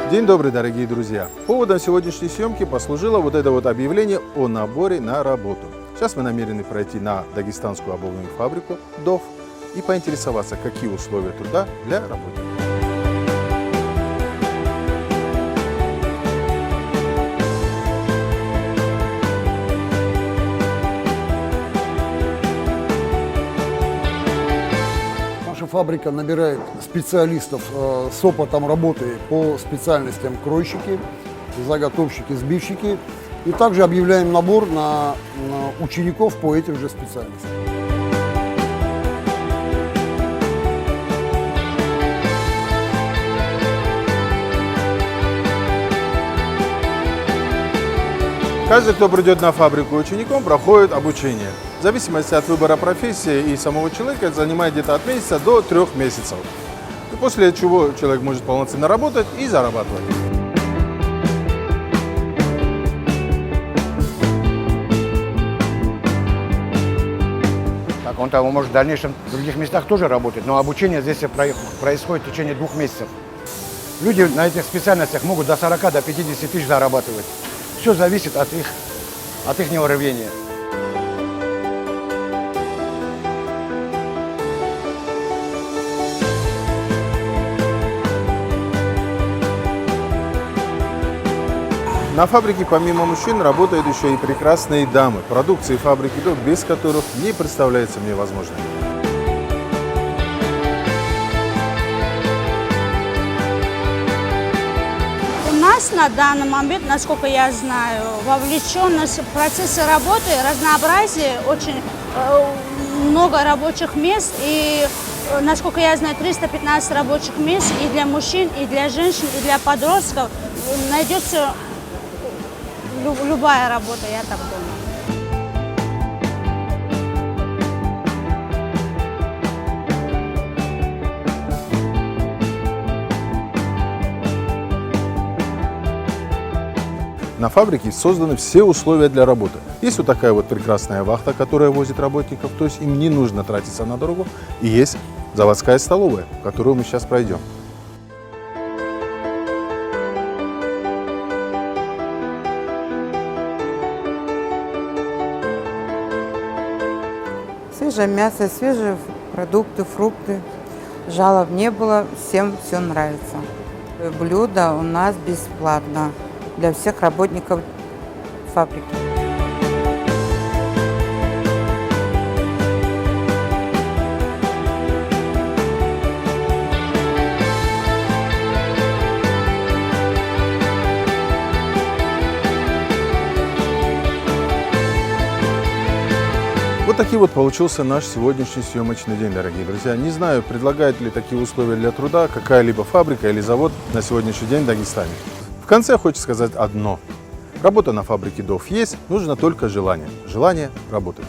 День добрый, дорогие друзья! Поводом сегодняшней съемки послужило вот это вот объявление о наборе на работу. Сейчас мы намерены пройти на дагестанскую обувную фабрику ДОФ и поинтересоваться, какие условия труда для работников. Наша фабрика набирает специалистов с опытом работы по специальностям кройщики, заготовщики, сбивщики. И также объявляем набор на учеников по этим же специальностям. Каждый, кто придет на фабрику учеником, проходит обучение. В зависимости от выбора профессии и самого человека, это занимает где-то от месяца до 3 месяцев. И после чего человек может полноценно работать и зарабатывать. Так, он там может в дальнейшем в других местах тоже работать, но обучение здесь происходит в течение 2 месяцев. Люди на этих специальностях могут до 40, до 50 тысяч зарабатывать. Все зависит от их рвения. На фабрике помимо мужчин работают еще и прекрасные дамы. Продукции фабрики ДОФ, без которых не представляется мне возможным. У нас на данный момент, насколько я знаю, вовлеченность в процессы работы, разнообразие, очень много рабочих мест. И, насколько я знаю, 315 рабочих мест и для мужчин, и для женщин, и для подростков. Найдется любая работа, я так думаю. На фабрике созданы все условия для работы. Есть вот такая вот прекрасная вахта, которая возит работников, то есть им не нужно тратиться на дорогу. И есть заводская столовая, которую мы сейчас пройдем. Свежее мясо, свежие продукты, фрукты. Жалоб не было, всем все нравится. Блюдо у нас бесплатно для всех работников фабрики. Вот таким вот получился наш сегодняшний съемочный день, дорогие друзья. Не знаю, предлагает ли такие условия для труда какая-либо фабрика или завод на сегодняшний день в Дагестане. В конце хочется сказать одно. Работа на фабрике ДОФ есть, нужно только желание. Желание работать.